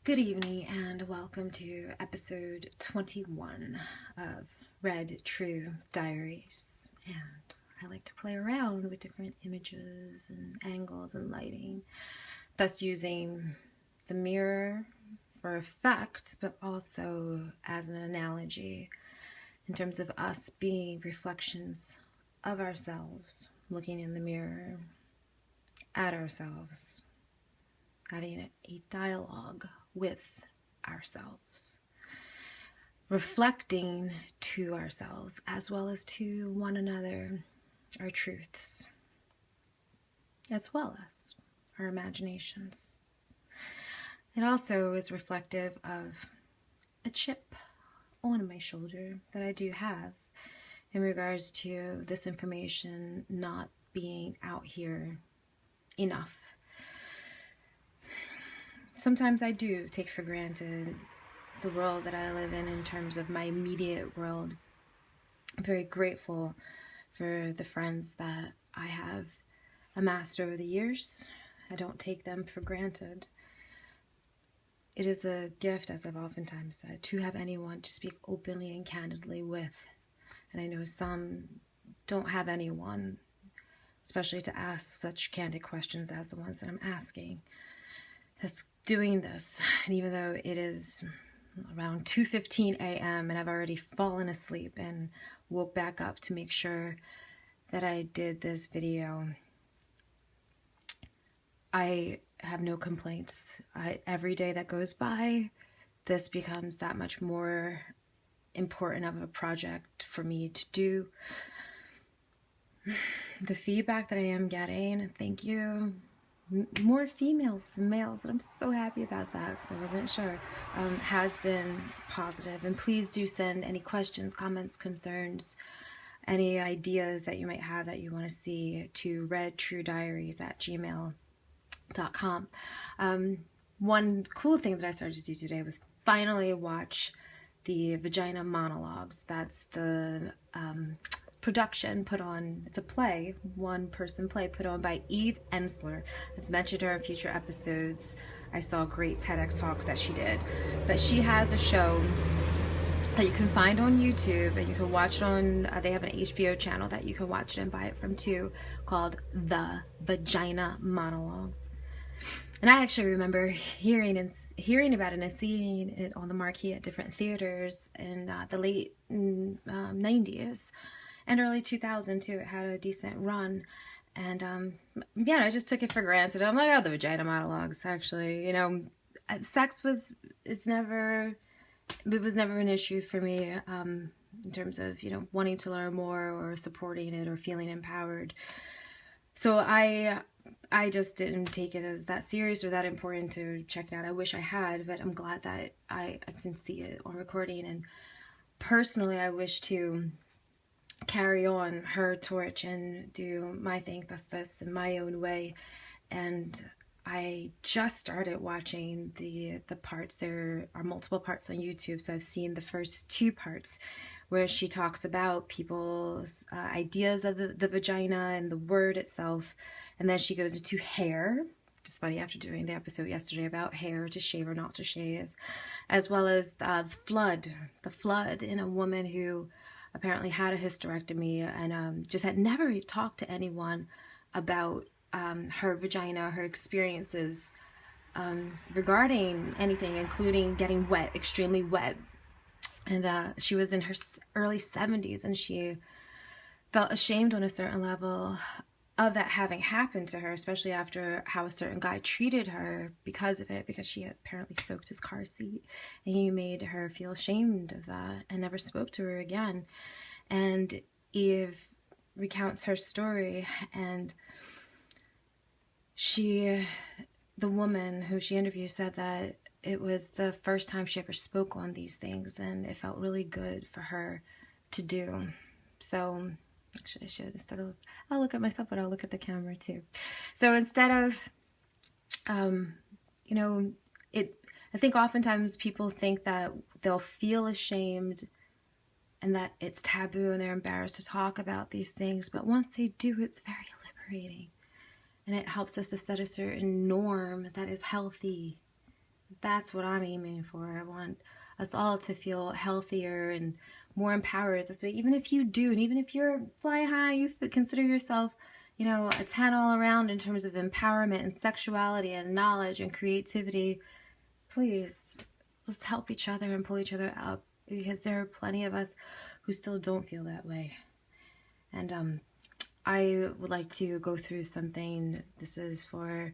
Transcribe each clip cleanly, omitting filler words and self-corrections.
Good evening and welcome to episode 21 of Red True Diaries. And I like to play around with different images and angles and lighting, thus using the mirror for effect, but also as an analogy in terms of us being reflections of ourselves, looking in the mirror at ourselves, having a dialogue with ourselves, reflecting to ourselves as well as to one another our truths, as well as our imaginations. It also is reflective of a chip on my shoulder that I do have in regards to this information not being out here enough. Sometimes I do take for granted the world that I live in terms of my immediate world. I'm very grateful for the friends that I have amassed over the years. I don't take them for granted. It is a gift, as I've oftentimes said, to have anyone to speak openly and candidly with. And I know some don't have anyone, especially to ask such candid questions as the ones that I'm asking, that's doing this. And even though it is around 2:15 a.m. and I've already fallen asleep and woke back up to make sure that I did this video, I have no complaints. Every day that goes by, this becomes that much more important of a project for me to do. The feedback that I am getting, thank you, more females than males, and I'm so happy about that because I wasn't sure, has been positive. And please do send any questions, comments, concerns, any ideas that you might have that you want to see to redtruediaries@gmail.com. One cool thing that I started to do today was finally watch the Vagina Monologues. That's the production put on, it's a play, one-person play put on by Eve Ensler. I've mentioned her in future episodes. I saw a great TEDx talk that she did. But she has a show that you can find on YouTube, and you can watch it on, they have an HBO channel that you can watch it and buy it from too, called The Vagina Monologues. And I actually remember hearing about it and seeing it on the marquee at different theaters in the late 90s. And early 2000 too. It had a decent run, and yeah, I just took it for granted. I'm like, oh, the Vagina Monologues. Actually, sex was never an issue for me in terms of wanting to learn more or supporting it or feeling empowered. So I just didn't take it as that serious or that important to check it out. I wish I had, but I'm glad that I can see it on recording. And personally, I wish to carry on her torch and do my thing, that's this, in my own way. And I just started watching the parts. There are multiple parts on YouTube, so I've seen the first 2 parts where she talks about people's ideas of the vagina and the word itself, and then she goes into hair. It's funny, after doing the episode yesterday about hair, to shave or not to shave, as well as the flood in a woman who apparently had a hysterectomy and just had never talked to anyone about her vagina, her experiences regarding anything, including getting wet, extremely wet. And she was in her early 70s, and she felt ashamed on a certain level of that having happened to her, especially after how a certain guy treated her because of it, because she had apparently soaked his car seat, and he made her feel ashamed of that and never spoke to her again. And Eve recounts her story, and the woman who she interviewed said that it was the first time she ever spoke on these things, and it felt really good for her to do. So actually, I should, instead of, I'll look at myself, but I'll look at the camera too. So instead of, I think oftentimes people think that they'll feel ashamed and that it's taboo and they're embarrassed to talk about these things. But once they do, it's very liberating. And it helps us to set a certain norm that is healthy That's what I'm aiming for. I want us all to feel healthier and more empowered this way. Even if you do, and even if you're flying high, you consider yourself, you know, a 10 all around in terms of empowerment and sexuality and knowledge and creativity, please, let's help each other and pull each other up, because there are plenty of us who still don't feel that way. And I would like to go through something. This is for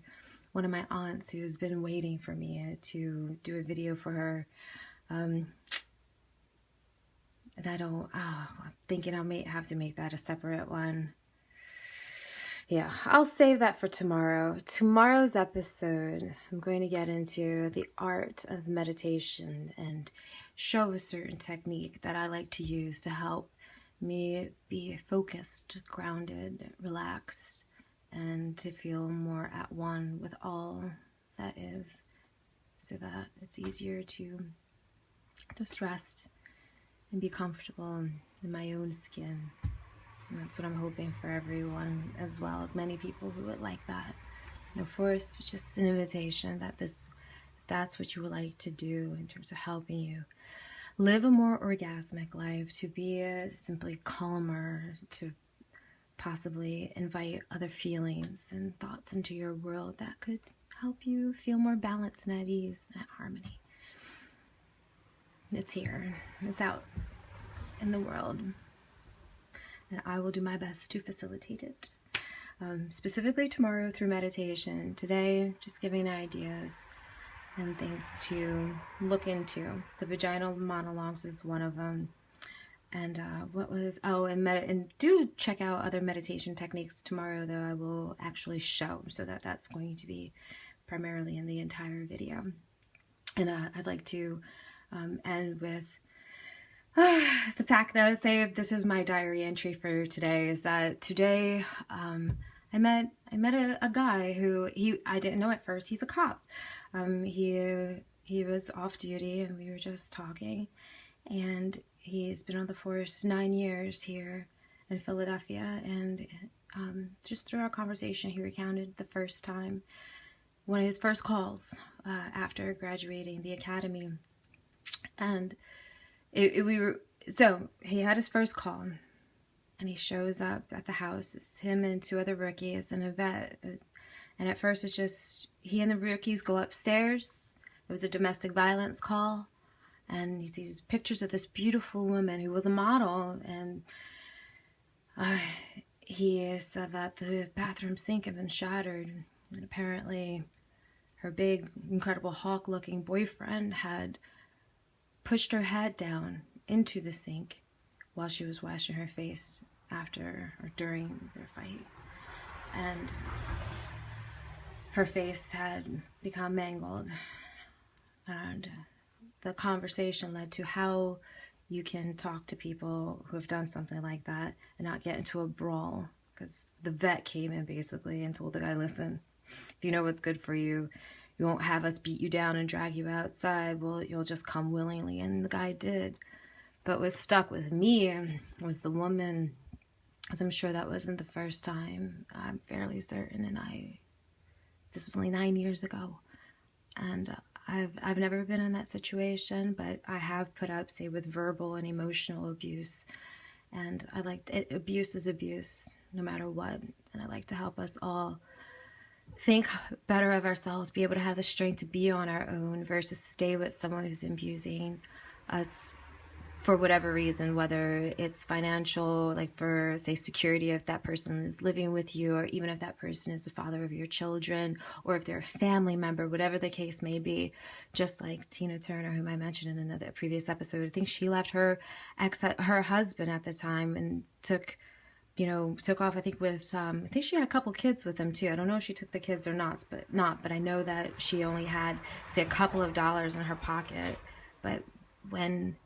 one of my aunts who's been waiting for me to do a video for her. And I'm thinking I may have to make that a separate one. Yeah, I'll save that for tomorrow. Tomorrow's episode, I'm going to get into the art of meditation and show a certain technique that I like to use to help me be focused, grounded, relaxed, and to feel more at one with all that is, so that it's easier to just rest and be comfortable in my own skin. And that's what I'm hoping for everyone, as well as many people who would like that. No force, just an invitation that that's what you would like to do in terms of helping you live a more orgasmic life, to be simply calmer, to possibly invite other feelings and thoughts into your world that could help you feel more balanced and at ease and at harmony. It's here. It's out in the world. And I will do my best to facilitate it. Specifically tomorrow through meditation. Today, just giving ideas and things to look into. The vaginal monologues is one of them. And and do check out other meditation techniques tomorrow, though I will actually show, so that's going to be primarily in the entire video. And I'd like to end with the fact that I would say, if this is my diary entry for today, is that today I met a guy who I didn't know at first. He's a cop. He was off duty, and we were just talking, and he's been on the force 9 years here in Philadelphia. And just through our conversation, he recounted the first time, one of his first calls after graduating the academy, and so he had his first call, and he shows up at the house. It's him and 2 other rookies and a vet. And at first it's just he and the rookies go upstairs. It was a domestic violence call. And he sees pictures of this beautiful woman who was a model. And he said that the bathroom sink had been shattered. And apparently her big, incredible hawk-looking boyfriend had pushed her head down into the sink while she was washing her face after or during their fight. And her face had become mangled. And the conversation led to how you can talk to people who have done something like that and not get into a brawl. Because the vet came in basically and told the guy, listen, if you know what's good for you, you won't have us beat you down and drag you outside. Well, you'll just come willingly. And the guy did. But what stuck with me was the woman, as I'm sure that wasn't the first time. I'm fairly certain. And this was only 9 years ago. And I've never been in that situation, but I have put up, say, with verbal and emotional abuse. And abuse is abuse, no matter what. And I like to help us all think better of ourselves, be able to have the strength to be on our own versus stay with someone who's abusing us for whatever reason, whether it's financial, like for, say, security, if that person is living with you, or even if that person is the father of your children, or if they're a family member, whatever the case may be. Just like Tina Turner, whom I mentioned in another previous episode, I think she left her husband at the time and took off, I think with, I think she had a couple kids with him too. I don't know if she took the kids or not, but I know that she only had, say, a couple of dollars in her pocket. But when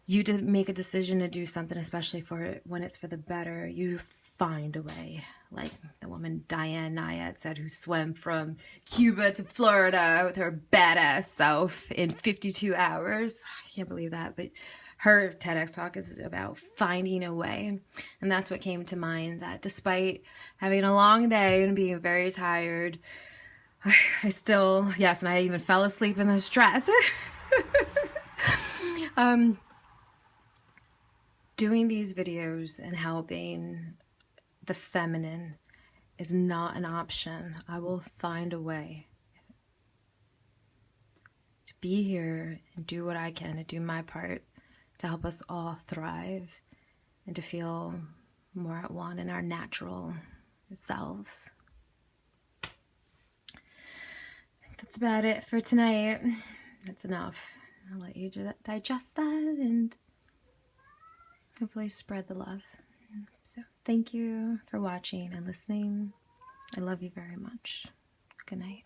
you make a decision to do something, especially when it's for the better, you find a way. Like the woman Diane Nyad said, who swam from Cuba to Florida with her badass self in 52 hours. I can't believe that, but her TEDx talk is about finding a way. And that's what came to mind, that despite having a long day and being very tired, I still, yes, and I even fell asleep in this dress. Doing these videos and helping the feminine is not an option. I will find a way to be here and do what I can to do my part to help us all thrive and to feel more at one in our natural selves. That's about it for tonight. That's enough. I'll let you digest that and hopefully spread the love. So thank you for watching and listening. I love you very much. Good night.